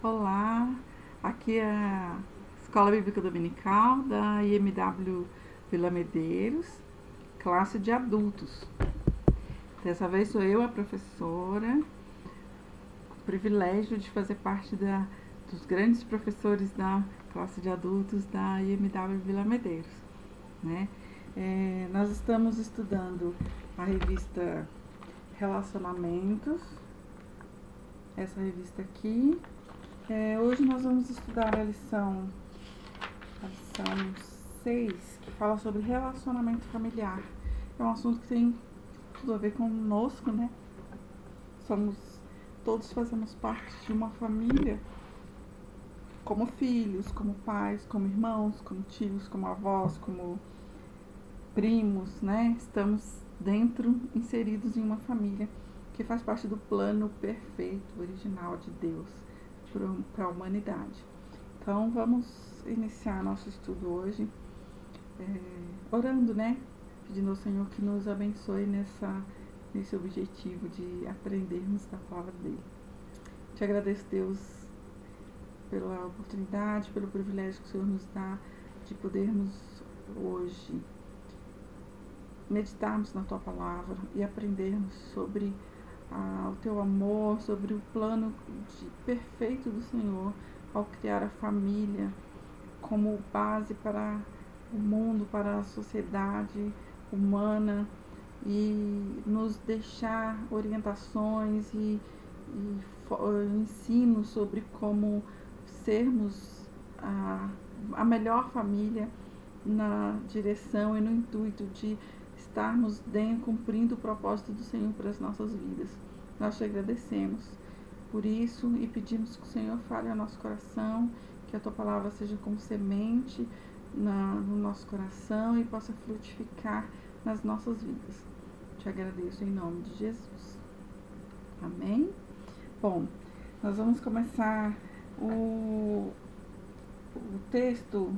Olá, aqui é a Escola Bíblica Dominical da IMW Vila Medeiros, classe de adultos. Dessa vez sou eu a professora, com o privilégio de fazer parte dos grandes professores da classe de adultos da IMW Vila Medeiros. Né? Nós estamos estudando a revista Relacionamentos, essa revista aqui. Hoje nós vamos estudar a lição 6, que fala sobre relacionamento familiar. É um assunto que tem tudo a ver conosco, né? Todos fazemos parte de uma família, como filhos, como pais, como irmãos, como tios, como avós, como primos, né? Estamos inseridos em uma família que faz parte do plano perfeito, original de Deus para a humanidade. Então vamos iniciar nosso estudo hoje orando, né? Pedindo ao Senhor que nos abençoe nesse objetivo de aprendermos da palavra dele. Te agradeço, Deus, pela oportunidade, pelo privilégio que o Senhor nos dá de podermos hoje meditarmos na tua palavra e aprendermos sobre o teu amor, sobre o plano perfeito do Senhor ao criar a família como base para o mundo, para a sociedade humana, e nos deixar orientações e ensinos sobre como sermos a melhor família na direção e no intuito de estarmos cumprindo o propósito do Senhor para as nossas vidas. Nós te agradecemos por isso e pedimos que o Senhor fale ao nosso coração, que a tua palavra seja como semente no nosso coração e possa frutificar nas nossas vidas. Te agradeço em nome de Jesus. Amém? Bom, nós vamos começar o texto.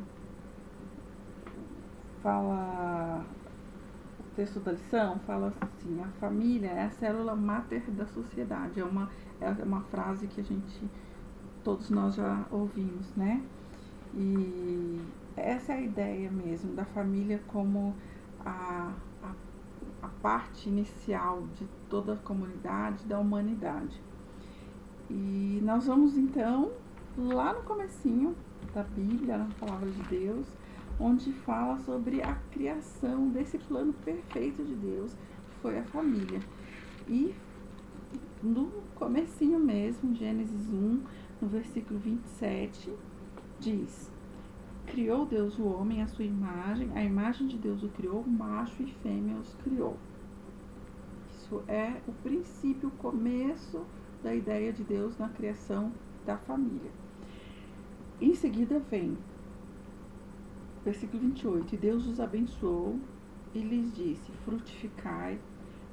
O texto da lição fala assim: a família é a célula máter da sociedade. É uma frase que todos nós já ouvimos, né? E essa é a ideia mesmo da família como a parte inicial de toda a comunidade, da humanidade. E nós vamos então lá no comecinho da Bíblia, na palavra de Deus, onde fala sobre a criação desse plano perfeito de Deus, que foi a família. E no comecinho mesmo, Gênesis 1, no versículo 27, diz: criou Deus o homem à sua imagem, a imagem de Deus o criou, macho e fêmea os criou. Isso é o princípio, o começo da ideia de Deus na criação da família. Em seguida vem versículo 28, e Deus os abençoou e lhes disse: frutificai,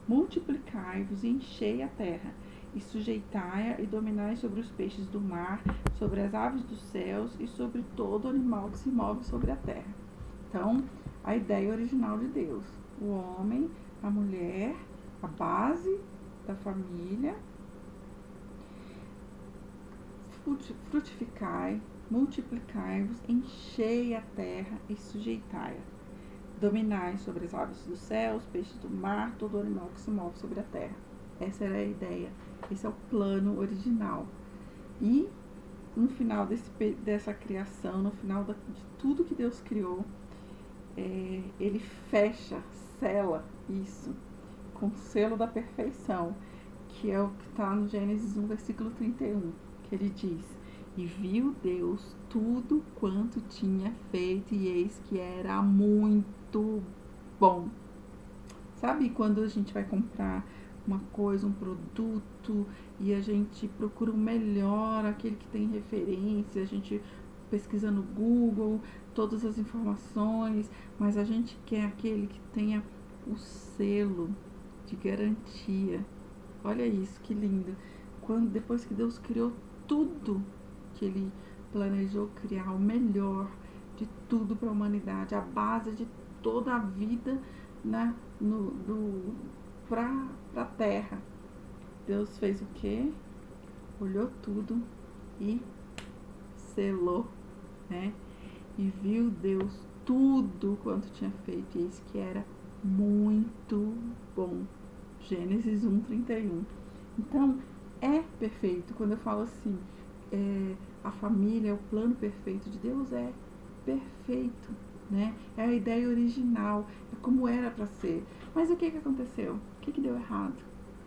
multiplicai-vos e enchei a terra, e sujeitai-a e dominai sobre os peixes do mar, sobre as aves dos céus e sobre todo animal que se move sobre a terra. Então, a ideia original de Deus: o homem, a mulher, a base da família. Frutificai, multiplicai-vos, enchei a terra e sujeitai-a. Dominai sobre as aves dos céus, peixes do mar, todo animal que se move sobre a terra. Essa era a ideia, esse é o plano original. E no final dessa criação, no final de tudo que Deus criou, ele sela isso com o selo da perfeição, que é o que está no Gênesis 1, versículo 31, que ele diz: e viu Deus tudo quanto tinha feito, e eis que era muito bom. Sabe quando a gente vai comprar uma coisa, um produto, e a gente procura o melhor, aquele que tem referência, a gente pesquisa no Google todas as informações, mas a gente quer aquele que tenha o selo de garantia. Olha isso, que lindo. Depois que Deus criou tudo, que ele planejou criar o melhor de tudo para a humanidade, a base de toda a vida para a terra. Deus fez o quê? Olhou tudo e selou, né? E viu Deus tudo quanto tinha feito, e eis que era muito bom. Gênesis 1:31. Então, é perfeito. Quando eu falo assim, a família é o plano perfeito de Deus, é perfeito, né? É a ideia original, é como era para ser. Mas o que aconteceu? O que deu errado?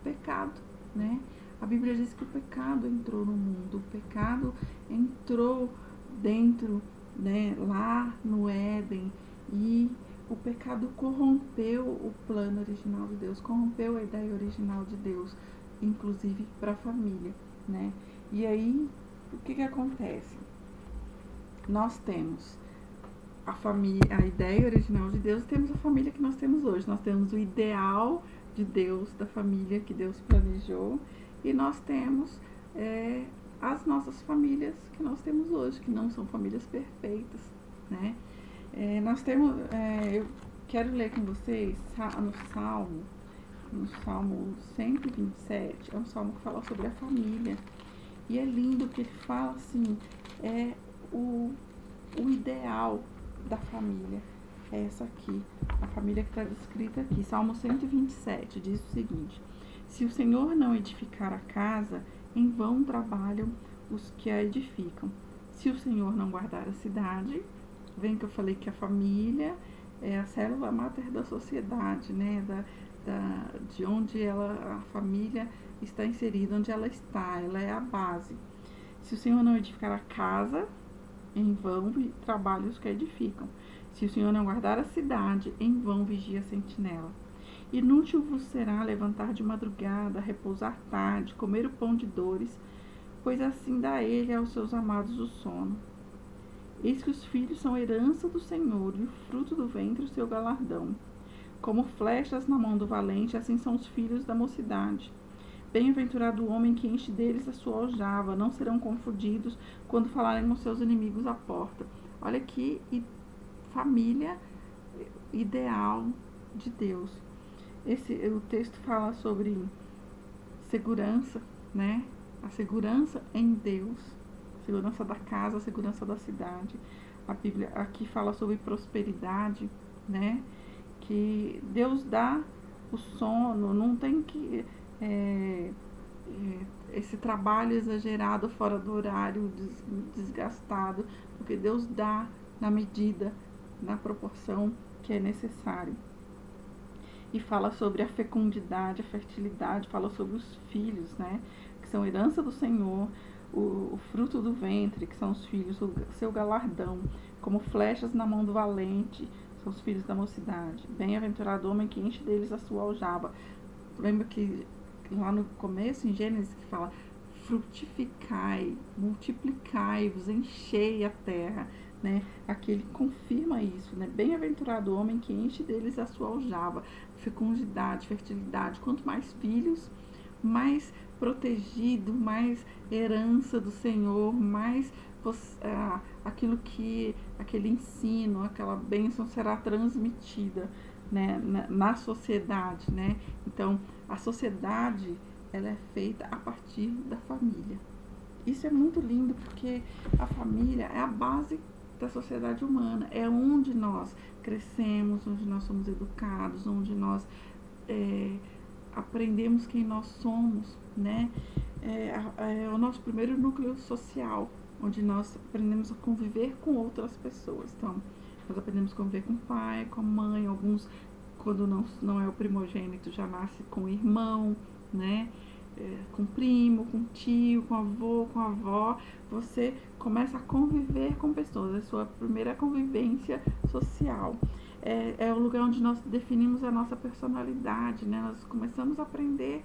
Pecado, né? A Bíblia diz que o pecado entrou no mundo, o pecado entrou dentro, né, lá no Éden, e o pecado corrompeu o plano original de Deus, corrompeu a ideia original de Deus, inclusive para a família, né? E aí, o que acontece? Nós temos a família, a ideia original de Deus, temos a família que nós temos hoje. Nós temos o ideal de Deus, da família que Deus planejou, e nós temos as nossas famílias que nós temos hoje, que não são famílias perfeitas, né? Nós temos, eu quero ler com vocês no Salmo 127, é um salmo que fala sobre a família, e é lindo que ele fala assim, o ideal da família é essa aqui, a família que está descrita aqui. Salmo 127 diz o seguinte: se o Senhor não edificar a casa, em vão trabalham os que a edificam. Se o Senhor não guardar a cidade, vem que eu falei que a família é a célula máter da sociedade, né? De onde a família está inserida, onde ela está, ela é a base. Se o Senhor não edificar a casa, em vão trabalham os que edificam. Se o Senhor não guardar a cidade, em vão vigia a sentinela. Inútil vos será levantar de madrugada, repousar tarde, comer o pão de dores, pois assim dá ele aos seus amados o sono. Eis que os filhos são herança do Senhor, e o fruto do ventre o seu galardão. Como flechas na mão do valente, assim são os filhos da mocidade. Bem-aventurado o homem que enche deles a sua aljava, não serão confundidos quando falarem com seus inimigos à porta. Olha que família ideal de Deus. O texto fala sobre segurança, né? A segurança em Deus, a segurança da casa, a segurança da cidade. A Bíblia aqui fala sobre prosperidade, né? Que Deus dá o sono, não tem que esse trabalho exagerado fora do horário, desgastado, porque Deus dá na medida, na proporção que é necessário. E fala sobre a fecundidade, a fertilidade, fala sobre os filhos, né, que são herança do Senhor, o fruto do ventre, que são os filhos, o seu galardão, como flechas na mão do valente, são os filhos da mocidade. Bem-aventurado o homem que enche deles a sua aljava. Lembra que lá no começo, em Gênesis, que fala: frutificai, multiplicai-vos, enchei a terra, né? Aqui ele confirma isso, né? Bem-aventurado o homem que enche deles a sua aljava. Fecundidade, fertilidade, quanto mais filhos, mais protegido, mais herança do Senhor, mais aquele ensino, aquela bênção será transmitida, né, na sociedade, né? Então, a sociedade, ela é feita a partir da família. Isso é muito lindo, porque a família é a base da sociedade humana, é onde nós crescemos, onde nós somos educados, onde nós aprendemos quem nós somos, né? É o nosso primeiro núcleo social, onde nós aprendemos a conviver com outras pessoas. Então, nós aprendemos a conviver com o pai, com a mãe, alguns, quando não é o primogênito, já nasce com o irmão, né? Com o primo, com o tio, com o avô, com a avó. Você começa a conviver com pessoas, é a sua primeira convivência social. É o lugar onde nós definimos a nossa personalidade, né? Nós começamos a aprender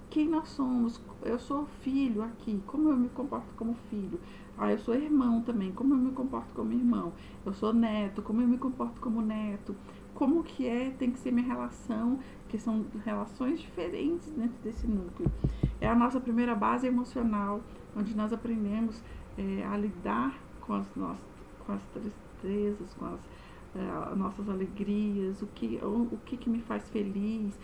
quem nós somos. Eu sou filho aqui, como eu me comporto como filho. Eu sou irmão também, como eu me comporto como irmão. Eu sou neto, como eu me comporto como neto. Como que tem que ser minha relação, que são relações diferentes dentro desse núcleo. É a nossa primeira base emocional, onde nós aprendemos a lidar com as tristezas, com as nossas alegrias, o que me faz feliz,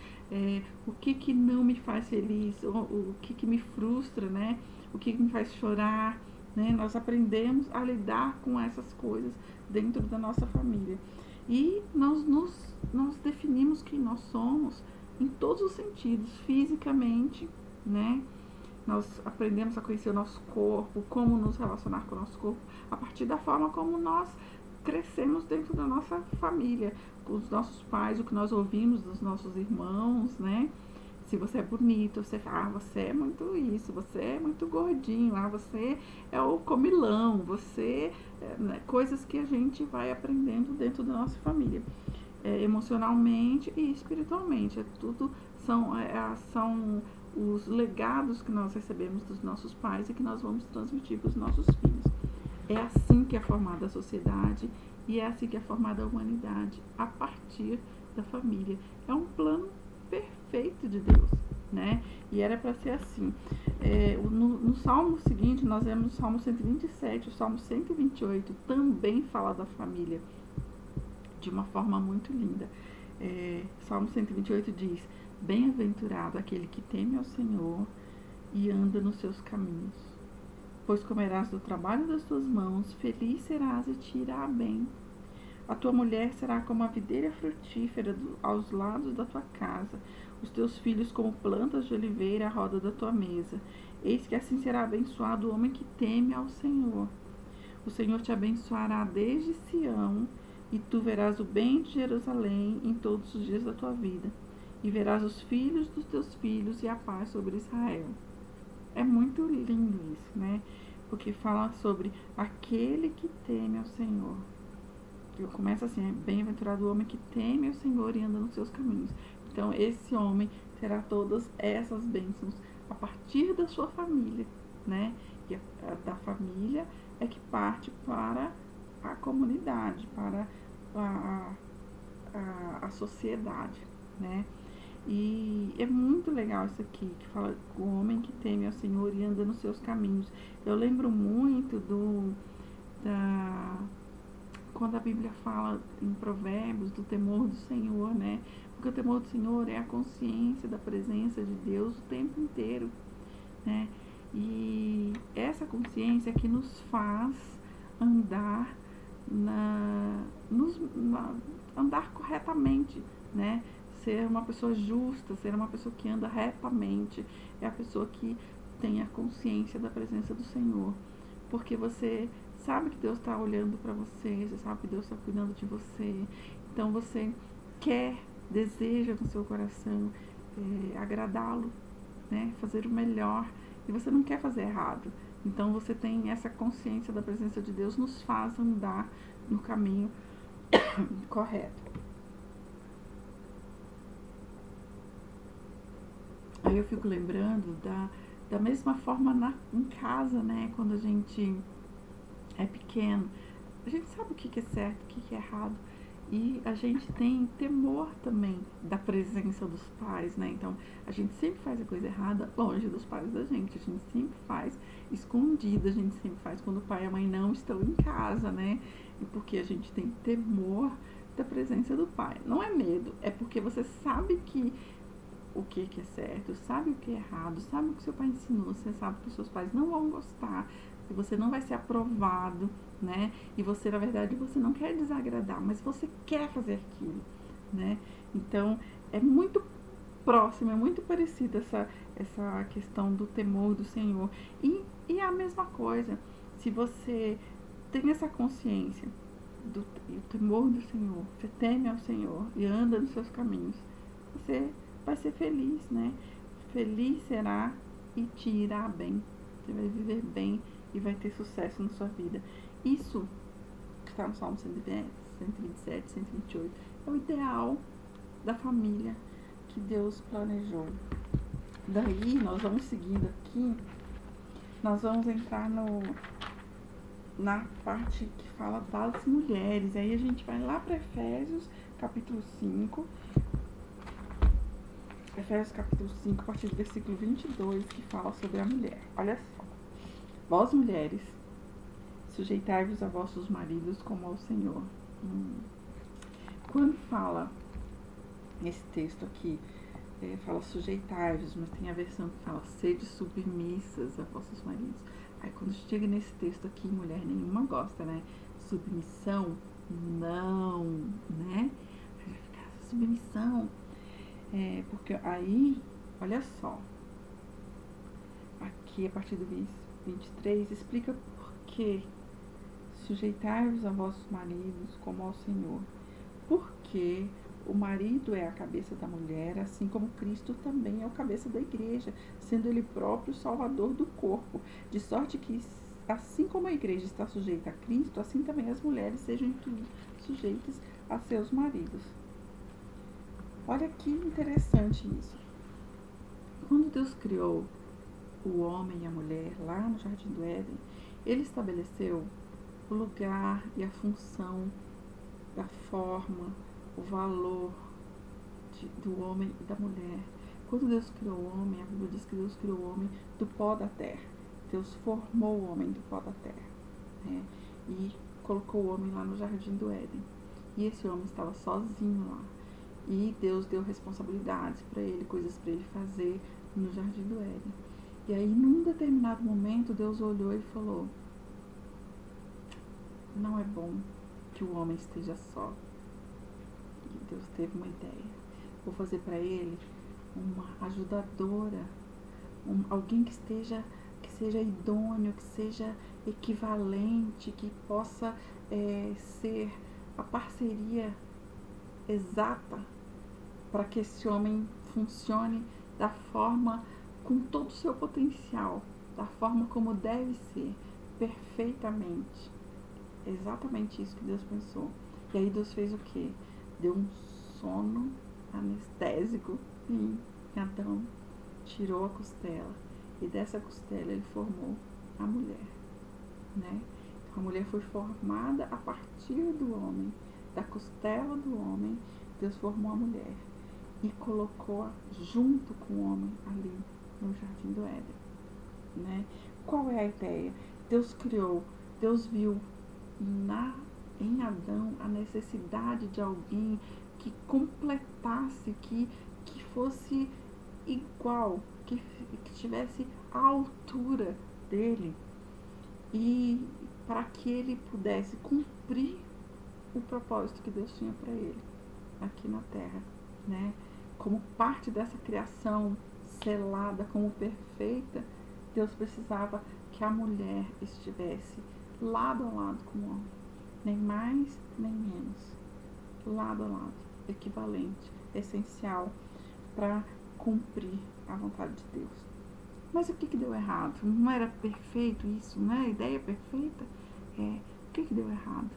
o que não me faz feliz, o que me frustra, né? O que me faz chorar. né? Nós aprendemos a lidar com essas coisas dentro da nossa família. E nós definimos quem nós somos em todos os sentidos, fisicamente, né? Nós aprendemos a conhecer o nosso corpo, como nos relacionar com o nosso corpo, a partir da forma como nós crescemos dentro da nossa família, com os nossos pais, o que nós ouvimos dos nossos irmãos, né? Se você é bonito, você fala, você é muito isso, você é muito gordinho, você é o comilão, você... né, coisas que a gente vai aprendendo dentro da nossa família, emocionalmente e espiritualmente. Tudo são os legados que nós recebemos dos nossos pais e que nós vamos transmitir para os nossos filhos. É assim que é formada a sociedade e é assim que é formada a humanidade, a partir da família. É um plano perfeito de Deus, né? E era para ser assim. No salmo seguinte, nós vemos o Salmo 127, o Salmo 128 também fala da família de uma forma muito linda. Salmo 128 diz: bem-aventurado aquele que teme ao Senhor e anda nos seus caminhos. Pois comerás do trabalho das tuas mãos, feliz serás e te irá bem. A tua mulher será como a videira frutífera aos lados da tua casa, os teus filhos como plantas de oliveira à roda da tua mesa. Eis que assim será abençoado o homem que teme ao Senhor. O Senhor te abençoará desde Sião, e tu verás o bem de Jerusalém em todos os dias da tua vida, e verás os filhos dos teus filhos e a paz sobre Israel. É muito lindo isso, né? Porque fala sobre aquele que teme ao Senhor. Eu começo assim, bem-aventurado o homem que teme ao Senhor e anda nos seus caminhos. Então, esse homem terá todas essas bênçãos a partir da sua família, né? E da família é que parte para a comunidade, para a sociedade, né? E é muito legal isso aqui, que fala o homem que teme ao Senhor e anda nos seus caminhos. Eu lembro muito quando a Bíblia fala em Provérbios do temor do Senhor, né? Porque o temor do Senhor é a consciência da presença de Deus o tempo inteiro, né? E essa consciência que nos faz andar andar corretamente, né? Ser uma pessoa justa, ser uma pessoa que anda retamente, é a pessoa que tem a consciência da presença do Senhor, porque você sabe que Deus está olhando para você, você sabe que Deus está cuidando de você, então você deseja no seu coração agradá-lo, né? Fazer o melhor, e você não quer fazer errado. Então você tem essa consciência da presença de Deus, nos faz andar no caminho correto. Aí eu fico lembrando da mesma forma em casa, né? Quando a gente é pequeno, a gente sabe o que é certo, o que é errado. E a gente tem temor também da presença dos pais, né? Então, a gente sempre faz a coisa errada longe dos pais da gente. A gente sempre faz escondido, a gente sempre faz quando o pai e a mãe não estão em casa, né? E porque a gente tem temor da presença do pai. Não é medo, é porque você sabe o que é certo, sabe o que é errado, sabe o que seu pai ensinou, você sabe que os seus pais não vão gostar, que você não vai ser aprovado, né? E você, na verdade, você não quer desagradar, mas você quer fazer aquilo, né? Então, é muito próximo, é muito parecida essa questão do temor do Senhor. E a mesma coisa, se você tem essa consciência do temor do Senhor, você teme ao Senhor e anda nos seus caminhos, você vai ser feliz, né? Feliz será e te irá bem. Você vai viver bem e vai ter sucesso na sua vida. Isso que está no Salmo 127, 128, é o ideal da família que Deus planejou. Daí, nós vamos seguindo aqui, nós vamos entrar na parte que fala das mulheres. Aí a gente vai lá para Efésios, capítulo 5. Efésios capítulo 5, a partir do versículo 22, que fala sobre a mulher. Olha só. Vós, mulheres, sujeitai-vos a vossos maridos como ao Senhor. Quando fala esse texto aqui fala sujeitai-vos, mas tem a versão que fala sede submissas a vossos maridos. Aí quando chega nesse texto aqui, mulher nenhuma gosta, né? Submissão, não, né? Aí vai ficar submissão. Porque aí, olha só, aqui a partir do 23, explica por que sujeitai-vos a vossos maridos como ao Senhor. Porque o marido é a cabeça da mulher, assim como Cristo também é o cabeça da igreja, sendo ele próprio o salvador do corpo. De sorte que, assim como a igreja está sujeita a Cristo, assim também as mulheres sejam sujeitas a seus maridos. Olha que interessante isso. Quando Deus criou o homem e a mulher lá no Jardim do Éden, ele estabeleceu o lugar e a função, da forma, o valor do homem e da mulher. Quando Deus criou o homem, a Bíblia diz que Deus criou o homem do pó da terra. Deus formou o homem do pó da terra, né? E colocou o homem lá no Jardim do Éden. E esse homem estava sozinho lá. E Deus deu responsabilidades para ele, coisas para ele fazer no Jardim do Éden. E aí, num determinado momento, Deus olhou e falou: não é bom que o homem esteja só. E Deus teve uma ideia. Vou fazer para ele uma ajudadora, alguém que seja idôneo, que seja equivalente, que possa ser a parceria exata para que esse homem funcione da forma, com todo o seu potencial, da forma como deve ser, perfeitamente. Exatamente isso que Deus pensou. E aí Deus fez o quê? Deu um sono anestésico em Adão, tirou a costela, e dessa costela ele formou a mulher, né? A mulher foi formada a partir do homem, da costela do homem. Deus formou a mulher e colocou junto com o homem ali no Jardim do Éden, né? Qual é a ideia? Deus criou, Deus viu em Adão a necessidade de alguém que completasse, que fosse igual, que tivesse a altura dele, e para que ele pudesse cumprir o propósito que Deus tinha para ele aqui na terra, né? Como parte dessa criação selada como perfeita, Deus precisava que a mulher estivesse lado a lado com o homem, nem mais nem menos, lado a lado, equivalente, essencial para cumprir a vontade de Deus. Mas o que deu errado? Não era perfeito isso, não é a ideia perfeita? O que deu errado?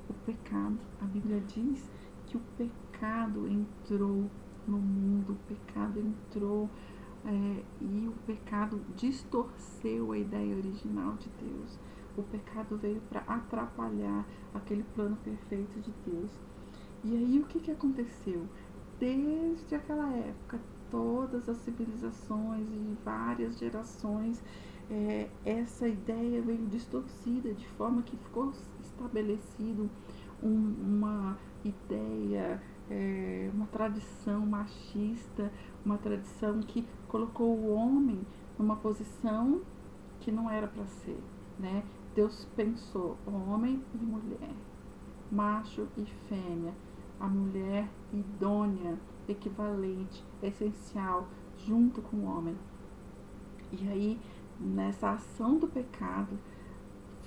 O pecado. A Bíblia diz que o pecado entrou no mundo, o pecado entrou e o pecado distorceu a ideia original de Deus. O pecado veio para atrapalhar aquele plano perfeito de Deus. E aí o que aconteceu? Desde aquela época, todas as civilizações e várias gerações, essa ideia veio distorcida, de forma que ficou estabelecido uma ideia, uma tradição machista, uma tradição que colocou o homem numa posição que não era para ser, né? Deus pensou homem e mulher, macho e fêmea, a mulher idônea, equivalente, essencial, junto com o homem. E aí, nessa ação do pecado,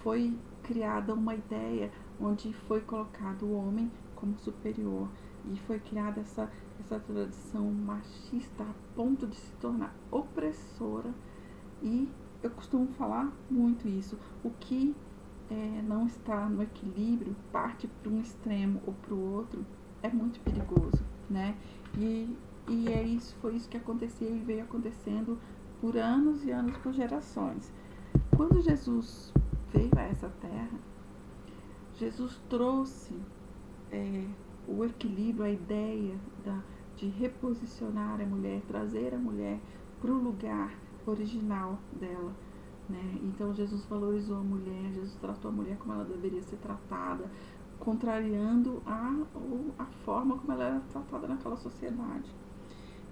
foi criada uma ideia onde foi colocado o homem como superior, e foi criada essa tradição machista a ponto de se tornar opressora. E eu costumo falar muito isso, o que não está no equilíbrio, parte para um extremo ou para o outro, é muito perigoso, né? E foi isso que aconteceu e veio acontecendo por anos e anos, por gerações. Quando Jesus veio a essa terra, Jesus trouxe o equilíbrio, a ideia de reposicionar a mulher, trazer a mulher para o lugar original dela, né? Então Jesus valorizou a mulher, Jesus tratou a mulher como ela deveria ser tratada, contrariando a forma como ela era tratada naquela sociedade.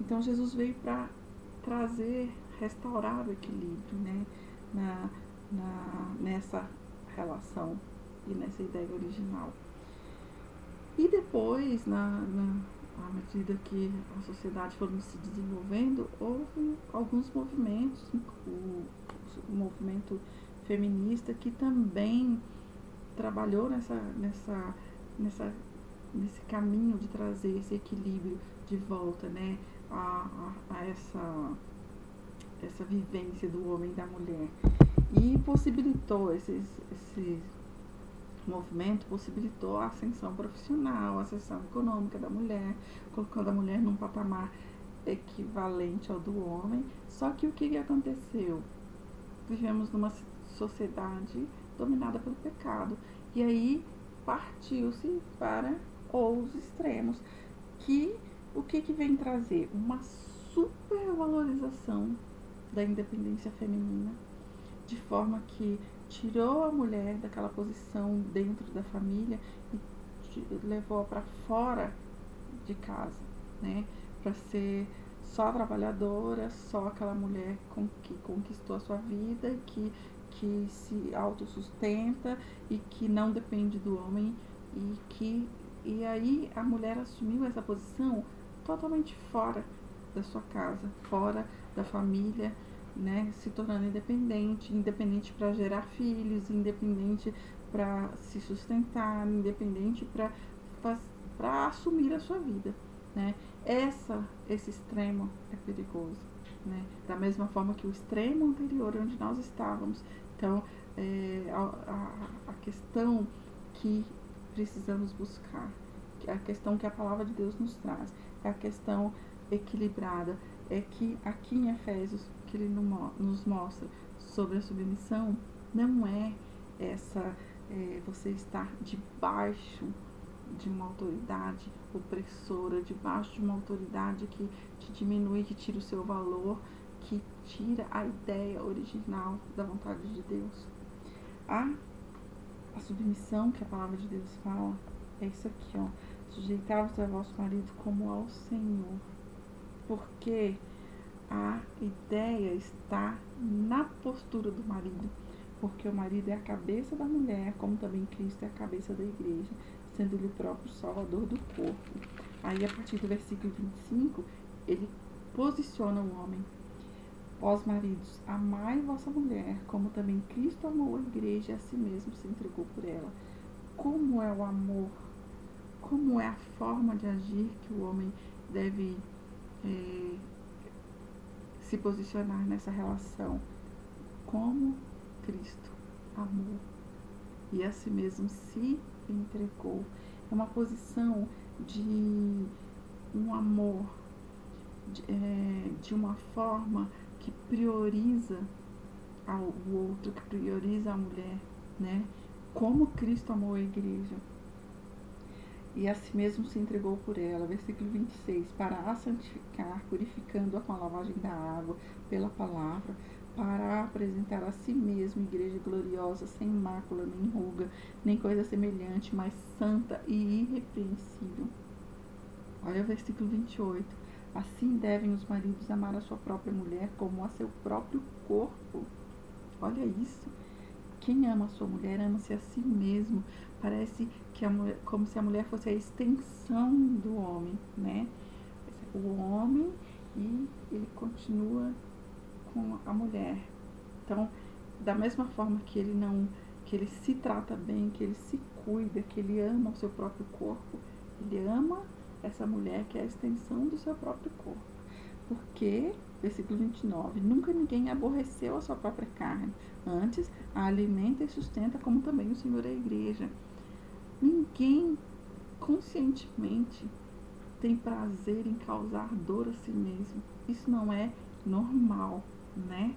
Então Jesus veio para trazer, restaurar o equilíbrio, né, nessa relação e nessa ideia original. E depois, à medida que a sociedade foi se desenvolvendo, houve alguns movimentos, o movimento feminista que também trabalhou nesse caminho de trazer esse equilíbrio de volta, né, a essa vivência do homem e da mulher. E possibilitou esse movimento possibilitou a ascensão profissional, a ascensão econômica da mulher, colocando a mulher num patamar equivalente ao do homem. Só que o que aconteceu? Vivemos numa sociedade dominada pelo pecado. E aí partiu-se para os extremos. O que vem trazer? Uma supervalorização da independência feminina, de forma que tirou a mulher daquela posição dentro da família e levou para fora de casa, né? Para ser só trabalhadora, só aquela mulher que conquistou a sua vida, que se autossustenta e que não depende do homem, e aí a mulher assumiu essa posição totalmente fora da sua casa, fora da família, né, se tornando independente para gerar filhos, independente para se sustentar, independente para assumir a sua vida, né? Esse extremo é perigoso, né? Da mesma forma que o extremo anterior onde nós estávamos. Então, a questão que precisamos buscar, a questão que a palavra de Deus nos traz, é a questão equilibrada, é que aqui em Efésios, que ele nos mostra sobre a submissão, não é você estar debaixo de uma autoridade opressora, debaixo de uma autoridade que te diminui, que tira o seu valor, que tira a ideia original da vontade de Deus. A submissão que a palavra de Deus fala é isso aqui, ó. Sujeitai-vos ao vosso marido como ao Senhor. Porque a ideia está na postura do marido. Porque o marido é a cabeça da mulher, como também Cristo é a cabeça da igreja, sendo ele o próprio salvador do corpo. Aí, a partir do versículo 25, ele posiciona o homem. Vós, maridos, amai vossa mulher, como também Cristo amou a igreja e a si mesmo se entregou por ela. Como é o amor? Como é a forma de agir que o homem deve se posicionar nessa relação? Como Cristo amou e a si mesmo se entregou. É uma posição de um amor de uma forma que prioriza o outro, que prioriza a mulher, né? Como Cristo amou a igreja e a si mesmo se entregou por ela. Versículo 26, para a santificar, purificando-a com a lavagem da água pela palavra, para apresentar a si mesmo igreja gloriosa, sem mácula, nem ruga, nem coisa semelhante, mas santa e irrepreensível. Olha o versículo 28. Assim devem os maridos amar a sua própria mulher como a seu próprio corpo. Olha isso. Quem ama a sua mulher ama-se a si mesmo. Parece que como se a mulher fosse a extensão do homem, né? O homem, e ele continua com a mulher. Então, da mesma forma que ele se trata bem, que ele se cuida, que ele ama o seu próprio corpo, ele ama essa mulher que é a extensão do seu próprio corpo. Porque, versículo 29, nunca ninguém aborreceu a sua própria carne, antes a alimenta e sustenta, como também o Senhor a igreja. Ninguém conscientemente tem prazer em causar dor a si mesmo. Isso não é normal, né?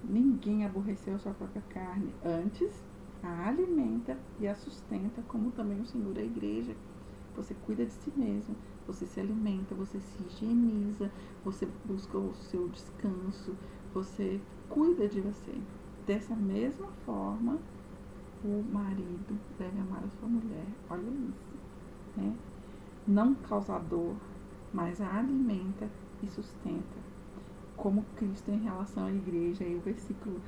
Ninguém aborreceu a sua própria carne, antes a alimenta e a sustenta, como também o Senhor a igreja. Você cuida de si mesmo, você se alimenta, você se higieniza, você busca o seu descanso, você cuida de você. Dessa mesma forma, o marido deve amar a sua mulher. Olha isso, né? Não causador, mas a alimenta e sustenta. Como Cristo em relação à igreja, aí o versículo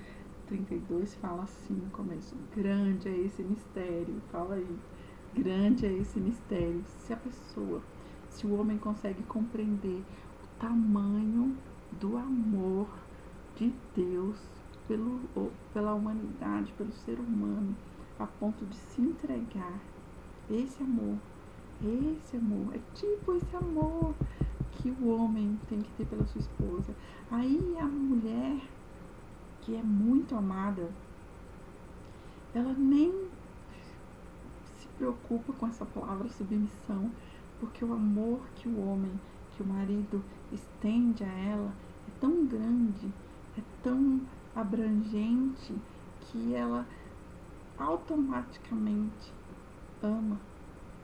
32 fala assim no começo: grande é esse mistério, fala aí, grande é esse mistério. Se o homem consegue compreender o tamanho do amor de Deus pela humanidade, pelo ser humano, a ponto de se entregar, esse amor, é tipo esse amor que o homem tem que ter pela sua esposa. Aí a mulher, que é muito amada, ela nem se preocupa com essa palavra submissão, porque o amor que o marido estende a ela é tão grande, é tão abrangente, que ela automaticamente ama,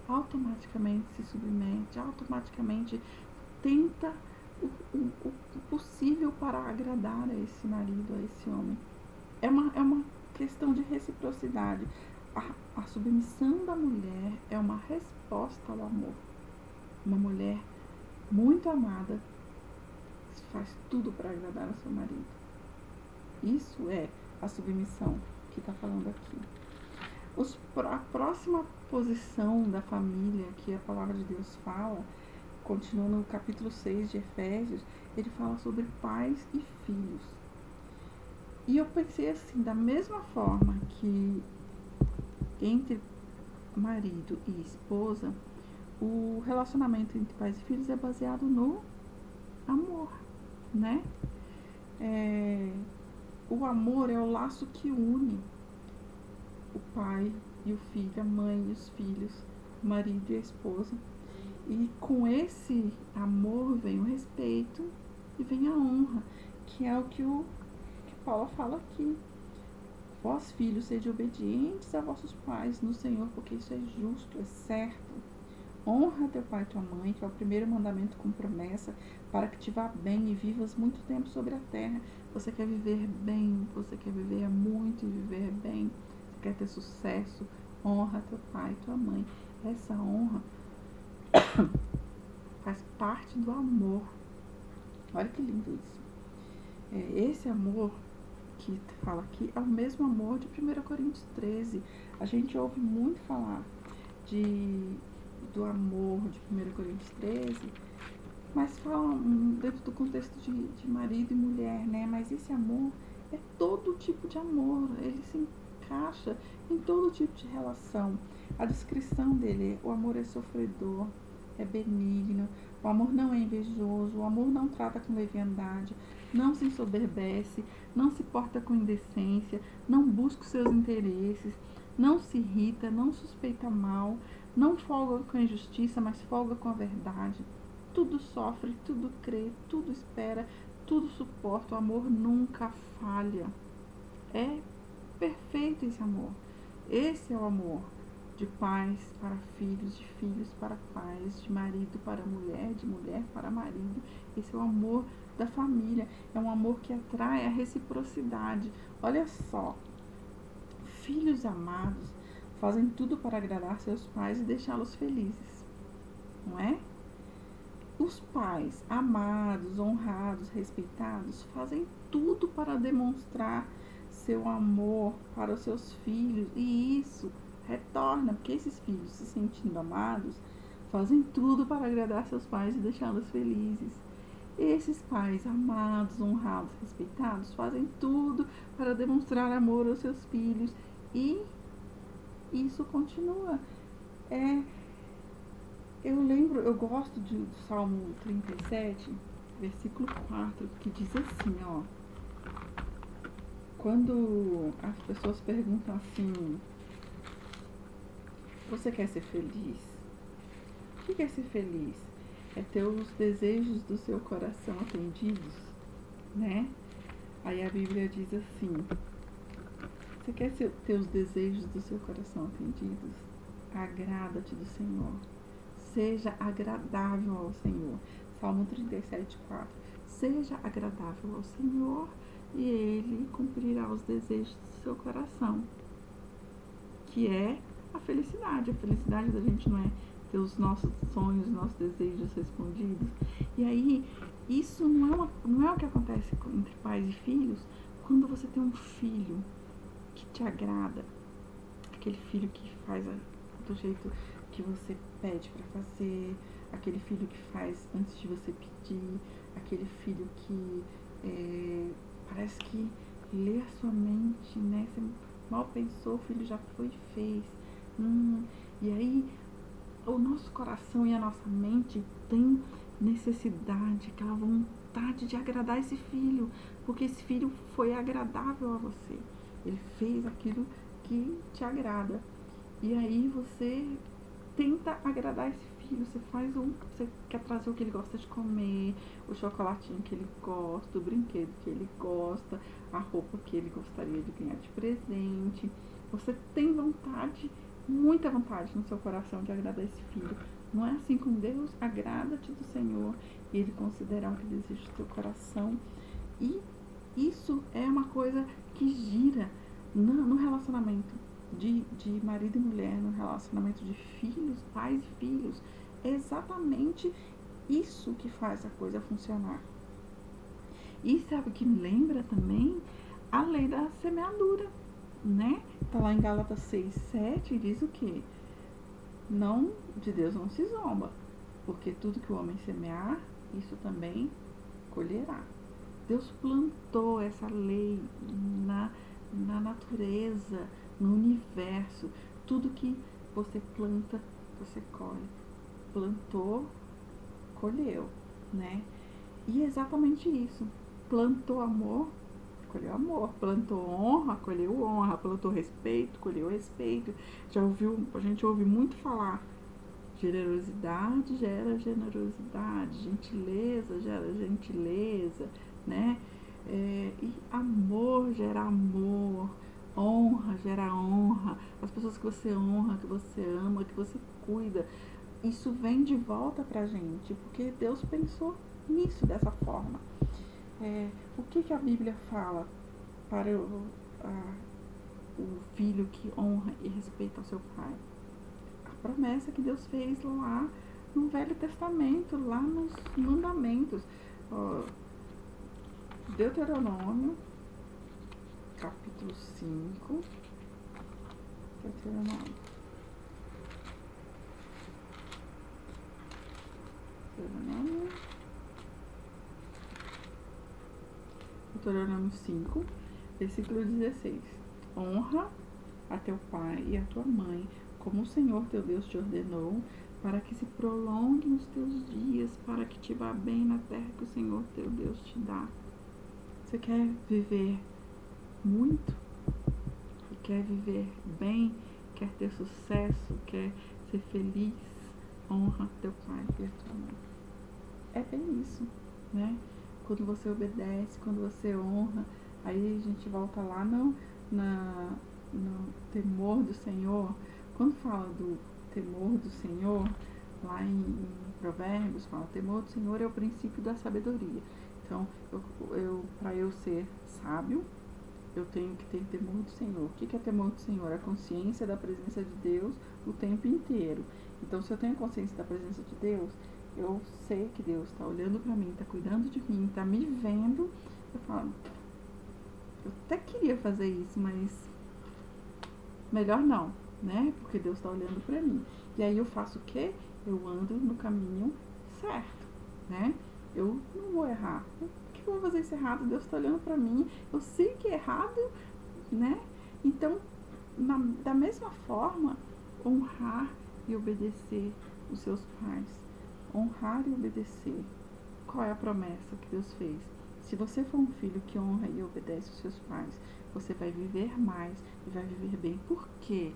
automaticamente se submete, automaticamente tenta o possível para agradar a esse marido, a esse homem. É uma questão de reciprocidade. A submissão da mulher é uma resposta ao amor. Uma mulher muito amada faz tudo para agradar ao seu marido. Isso é a submissão que está falando aqui. A próxima posição da família que a palavra de Deus fala, continua no capítulo 6 de Efésios, ele fala sobre pais e filhos. E eu pensei assim, da mesma forma que entre marido e esposa, o relacionamento entre pais e filhos é baseado no amor, né? O amor é o laço que une o pai e o filho, a mãe e os filhos, o marido e a esposa. E com esse amor vem o respeito e vem a honra, que é o que Paulo fala aqui. Vós, filhos, sede obedientes a vossos pais no Senhor, porque isso é justo, é certo. Honra teu pai e tua mãe, que é o primeiro mandamento com promessa, para que te vá bem e vivas muito tempo sobre a terra. Você quer viver bem, você quer viver muito e viver bem, você quer ter sucesso, honra teu pai e tua mãe. Essa honra faz parte do amor. Olha que lindo isso. Esse amor que fala aqui é o mesmo amor de 1 Coríntios 13. A gente ouve muito falar do amor de 1 Coríntios 13, mas fala dentro do contexto de marido e mulher, né? Mas esse amor é todo tipo de amor, ele se encaixa em todo tipo de relação. A descrição dele: o amor é sofredor, é benigno, o amor não é invejoso, o amor não trata com leviandade, não se ensoberbece, não se porta com indecência, não busca os seus interesses, não se irrita, não suspeita mal, não folga com a injustiça, mas folga com a verdade. Tudo sofre, tudo crê, tudo espera, tudo suporta. O amor nunca falha. É perfeito esse amor. Esse é o amor de pais para filhos, de filhos para pais, de marido para mulher, de mulher para marido. Esse é o amor da família. É um amor que atrai a reciprocidade. Olha só, filhos amados fazem tudo para agradar seus pais e deixá-los felizes, não é? Os pais amados, honrados, respeitados fazem tudo para demonstrar seu amor para os seus filhos, e isso retorna, porque esses filhos, se sentindo amados, fazem tudo para agradar seus pais e deixá-los felizes. Esses pais amados, honrados, respeitados fazem tudo para demonstrar amor aos seus filhos, e isso continua. Eu gosto do Salmo 37, versículo 4, que diz assim, ó: quando as pessoas perguntam assim: você quer ser feliz? O que é ser feliz? É ter os desejos do seu coração atendidos, né? Aí a Bíblia diz assim: você quer ter os desejos do seu coração atendidos? Agrada-te do Senhor. Seja agradável ao Senhor. Salmo 37, 4. Seja agradável ao Senhor e Ele cumprirá os desejos do seu coração, que é a felicidade. A felicidade da gente não é ter os nossos sonhos, os nossos desejos respondidos. E aí, isso não é o que acontece entre pais e filhos quando você tem um filho que te agrada, aquele filho que faz do jeito que você pede para fazer, aquele filho que faz antes de você pedir, aquele filho que parece que lê a sua mente, né? Você mal pensou, o filho já foi e fez. E aí o nosso coração e a nossa mente tem necessidade, aquela vontade de agradar esse filho, porque esse filho foi agradável a você. Ele fez aquilo que te agrada. E aí você tenta agradar esse filho, você quer trazer o que ele gosta de comer, o chocolatinho que ele gosta, o brinquedo que ele gosta, a roupa que ele gostaria de ganhar de presente. Você tem vontade, muita vontade no seu coração de agradar esse filho. Não é assim com Deus? Agrada-te do Senhor e Ele considerará o que deseja do teu coração. E isso é uma coisa que gira no relacionamento de marido e mulher, no relacionamento de filhos, pais e filhos. É exatamente isso que faz a coisa funcionar. E sabe o que me lembra também? A lei da semeadura, né? Tá lá em Gálatas 6:7 e diz o quê? Não, de Deus não se zomba, porque tudo que o homem semear, isso também colherá. Deus plantou essa lei na natureza, no universo. Tudo que você planta, você colhe. Plantou, colheu, né? E é exatamente isso. Plantou amor, colheu amor. Plantou honra, colheu honra. Plantou respeito, colheu respeito. A gente ouve muito falar: generosidade gera generosidade, gentileza gera gentileza, né? E amor gera amor, honra gera honra. As pessoas que você honra, que você ama, que você cuida, isso vem de volta pra gente, porque Deus pensou nisso dessa forma. O que a Bíblia fala para o filho que honra e respeita o seu pai? A promessa que Deus fez lá no Velho Testamento, lá nos mandamentos. Deuteronômio, capítulo 5. Deuteronômio 5, versículo 16. Honra a teu pai e a tua mãe, como o Senhor teu Deus te ordenou, para que se prolonguem os teus dias, para que te vá bem na terra que o Senhor teu Deus te dá. Você quer viver muito? E quer viver bem? Quer ter sucesso? Quer ser feliz? Honra teu pai e a tua mãe. É bem isso, né? Quando você obedece, quando você honra, aí a gente volta lá no temor do Senhor. Quando fala do temor do Senhor, lá em Provérbios, fala: temor do Senhor é o princípio da sabedoria. Então, para eu ser sábio, eu tenho que ter temor do Senhor. O que é temor do Senhor? A consciência da presença de Deus o tempo inteiro. Então, se eu tenho consciência da presença de Deus, eu sei que Deus está olhando para mim, está cuidando de mim, está me vendo. Eu falo: eu até queria fazer isso, mas melhor não, né? Porque Deus está olhando para mim. E aí eu faço o quê? Eu ando no caminho certo, né? Eu não vou errar. Por que eu vou fazer isso errado? Deus está olhando para mim. Eu sei que é errado, né? Então, da mesma forma, honrar e obedecer os seus pais. Honrar e obedecer. Qual é a promessa que Deus fez? Se você for um filho que honra e obedece os seus pais, você vai viver mais e vai viver bem. Por quê?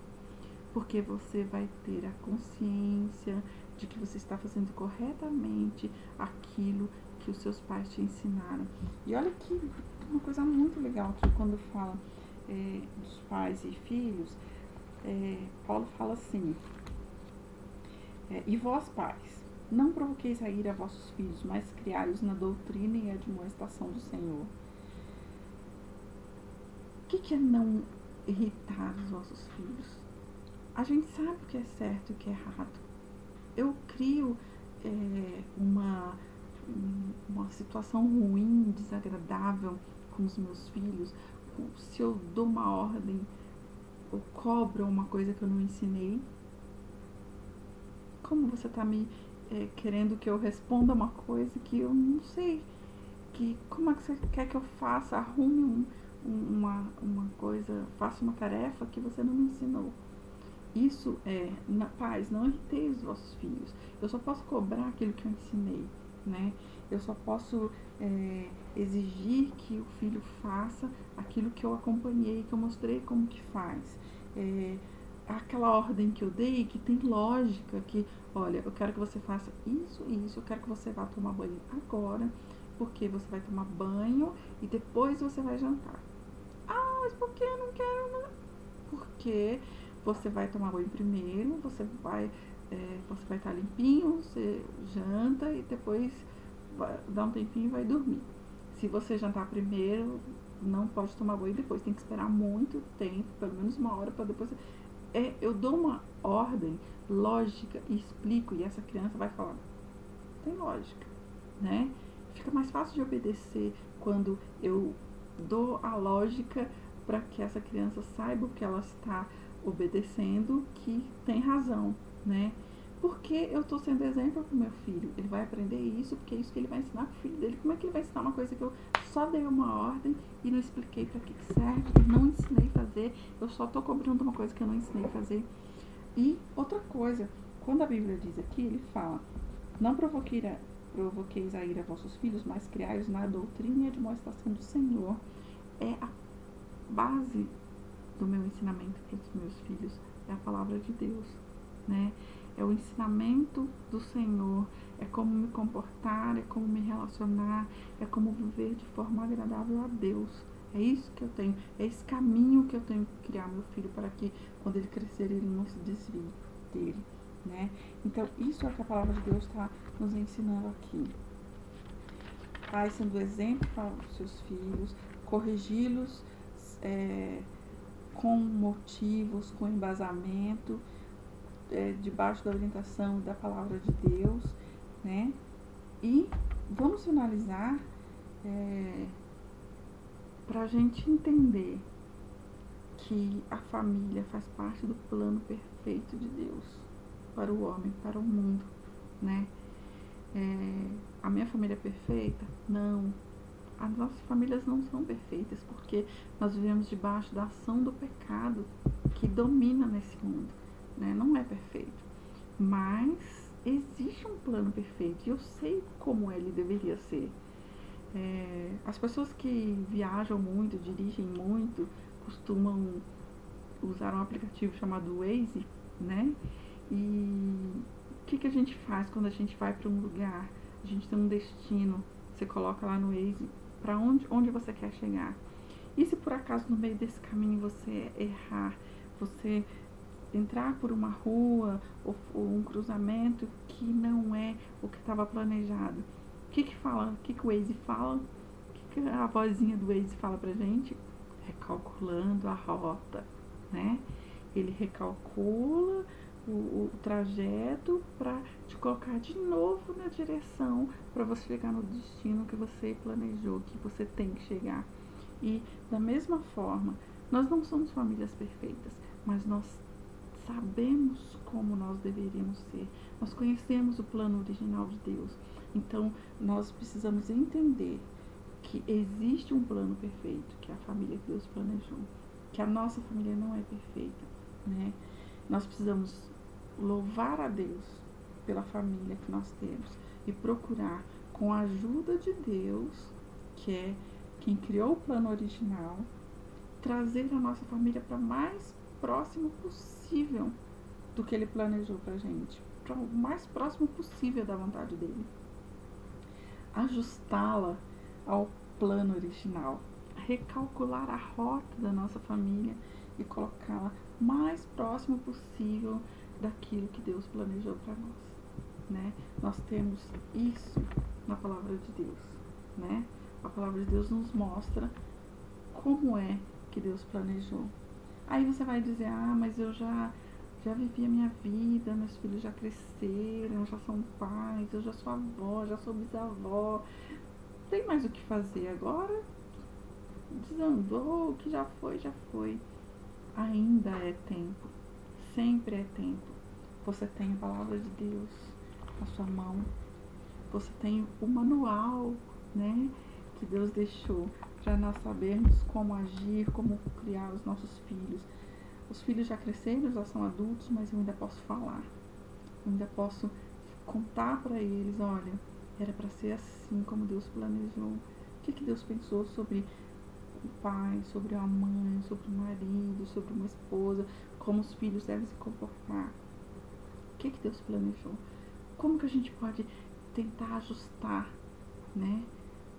Porque você vai ter a consciência de que você está fazendo corretamente aquilo que os seus pais te ensinaram. E olha que uma coisa muito legal que quando fala dos pais e filhos, Paulo fala assim: e vós, pais, não provoqueis a ira a vossos filhos, mas criai-os na doutrina e admoestação do Senhor. O que é não irritar os vossos filhos? A gente sabe o que é certo e o que é errado. eu crio uma situação ruim, desagradável com os meus filhos, se eu dou uma ordem ou cobro uma coisa que eu não ensinei? Como você está me querendo que eu responda uma coisa que eu não sei? Como é que você quer que eu faça? Arrume uma coisa, faça uma tarefa que você não me ensinou. Isso pais, não irritei os vossos filhos. Eu só posso cobrar aquilo que eu ensinei, né? Eu só posso exigir que o filho faça aquilo que eu acompanhei, que eu mostrei como que faz. Aquela ordem que eu dei, que tem lógica, que, olha, eu quero que você faça isso e isso, eu quero que você vá tomar banho agora, porque você vai tomar banho e depois você vai jantar. Ah, mas por que eu não quero, não? Porque você vai tomar banho primeiro, você vai estar limpinho, você janta e depois dá um tempinho e vai dormir. Se você jantar primeiro, não pode tomar banho depois, tem que esperar muito tempo, pelo menos 1 hora, para depois. Eu dou uma ordem lógica e explico, e essa criança vai falar, tem lógica, né? Fica mais fácil de obedecer quando eu dou a lógica para que essa criança saiba o que ela está obedecendo, que tem razão, né? Porque eu estou sendo exemplo para o meu filho. Ele vai aprender isso, porque é isso que ele vai ensinar para o filho dele. Como é que ele vai ensinar uma coisa que eu só dei uma ordem e não expliquei para que serve, não ensinei a fazer, eu só estou cobrando uma coisa que eu não ensinei a fazer? E outra coisa, quando a Bíblia diz aqui, ele fala, não provoqueis a ira a vossos filhos, mas criai-os na doutrina e admoestação do Senhor. É a base do meu ensinamento para os meus filhos, é a palavra de Deus, né? É o ensinamento do Senhor, é como me comportar, é como me relacionar, é como viver de forma agradável a Deus. É isso que eu tenho, é esse caminho que eu tenho que criar meu filho para que quando ele crescer ele não se desvie dele, né? Então isso é o que a palavra de Deus está nos ensinando aqui. Pai sendo exemplo para os seus filhos, corrigi-los com motivos, com embasamento, debaixo da orientação da palavra de Deus, né? E vamos finalizar para a gente entender que a família faz parte do plano perfeito de Deus para o homem, para o mundo, né? A minha família é perfeita? Não. As nossas famílias não são perfeitas, porque nós vivemos debaixo da ação do pecado que domina nesse mundo, né? Não é perfeito, mas existe um plano perfeito e eu sei como ele deveria ser. As pessoas que viajam muito, dirigem muito, costumam usar um aplicativo chamado Waze, né? E o que a gente faz quando a gente vai para um lugar? A gente tem um destino, você coloca lá no Waze para onde você quer chegar. E se por acaso no meio desse caminho você errar, você entrar por uma rua ou um cruzamento que não é o que estava planejado, o que o Waze fala? O que a vozinha do Waze fala pra gente? Recalculando a rota, né? Ele recalcula o trajeto para te colocar de novo na direção para você chegar no destino que você planejou, que você tem que chegar. E da mesma forma, nós não somos famílias perfeitas, mas nós sabemos como nós deveríamos ser. Nós conhecemos o plano original de Deus. Então, nós precisamos entender que existe um plano perfeito, que é a família que Deus planejou, que a nossa família não é perfeita, né? Nós precisamos louvar a Deus pela família que nós temos e procurar, com a ajuda de Deus, que é quem criou o plano original, trazer a nossa família para mais próximo possível do que Ele planejou pra gente, para o mais próximo possível da vontade dele. Ajustá-la ao plano original, recalcular a rota da nossa família e colocá-la mais próximo possível daquilo que Deus planejou para nós, né? Nós temos isso na palavra de Deus, né? A palavra de Deus nos mostra como é que Deus planejou. Aí você vai dizer, mas eu já já vivi a minha vida, meus filhos já cresceram, já são pais, eu já sou avó, já sou bisavó, não tem mais o que fazer agora, desandou, o que já foi, já foi. Ainda é tempo, sempre é tempo. Você tem a palavra de Deus na sua mão, você tem o manual, né, que Deus deixou para nós sabermos como agir, como criar os nossos filhos. Os filhos já cresceram, já são adultos, mas eu ainda posso falar, eu ainda posso contar para eles, olha, era para ser assim como Deus planejou. O que Deus pensou sobre o pai, sobre a mãe, sobre o marido, sobre uma esposa, como os filhos devem se comportar. O que Deus planejou? Como que a gente pode tentar ajustar, né?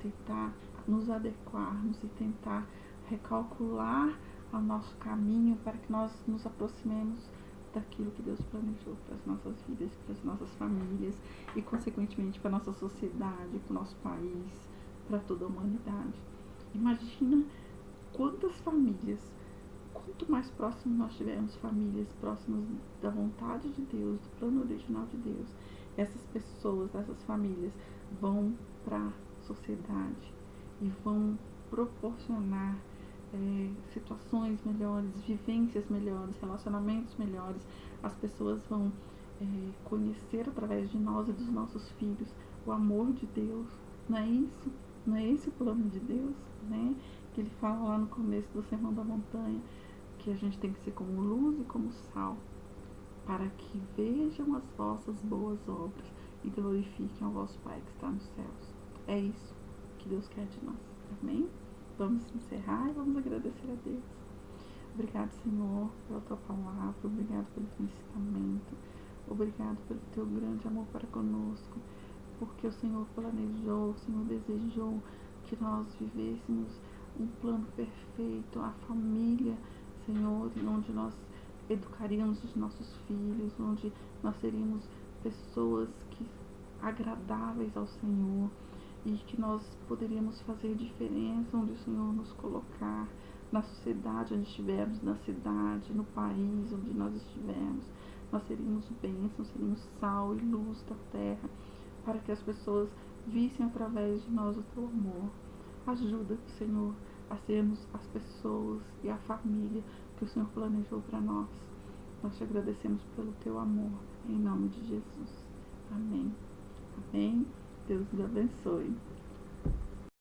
Tentar nos adequarmos e tentar recalcular o nosso caminho para que nós nos aproximemos daquilo que Deus planejou para as nossas vidas, para as nossas famílias e, consequentemente, para a nossa sociedade, para o nosso país, para toda a humanidade. Imagina quantas famílias, quanto mais próximo nós tivermos famílias próximas da vontade de Deus, do plano original de Deus, essas pessoas, essas famílias vão para a sociedade e vão proporcionar situações melhores, vivências melhores, relacionamentos melhores. As pessoas vão conhecer através de nós e dos nossos filhos o amor de Deus. Não é isso? Não é esse o plano de Deus, né? Que ele fala lá no começo do Sermão da Montanha, que a gente tem que ser como luz e como sal, para que vejam as vossas boas obras e glorifiquem ao vosso Pai que está nos céus. É isso que Deus quer de nós. Amém? Vamos encerrar e vamos agradecer a Deus. Obrigado, Senhor, pela tua palavra. Obrigado pelo teu ensinamento. Obrigado pelo teu grande amor para conosco. Porque o Senhor planejou, o Senhor desejou que nós vivêssemos um plano perfeito, a família, Senhor, onde nós educaríamos os nossos filhos, onde nós seríamos pessoas agradáveis ao Senhor e que nós poderíamos fazer diferença onde o Senhor nos colocar, na sociedade onde estivermos, na cidade, no país onde nós estivermos. Nós seríamos bênçãos, seríamos sal e luz da terra, para que as pessoas vissem através de nós o teu amor. Ajuda, Senhor, a sermos as pessoas e a família que o Senhor planejou para nós. Nós te agradecemos pelo teu amor, em nome de Jesus. Amém. Amém. Deus nos abençoe.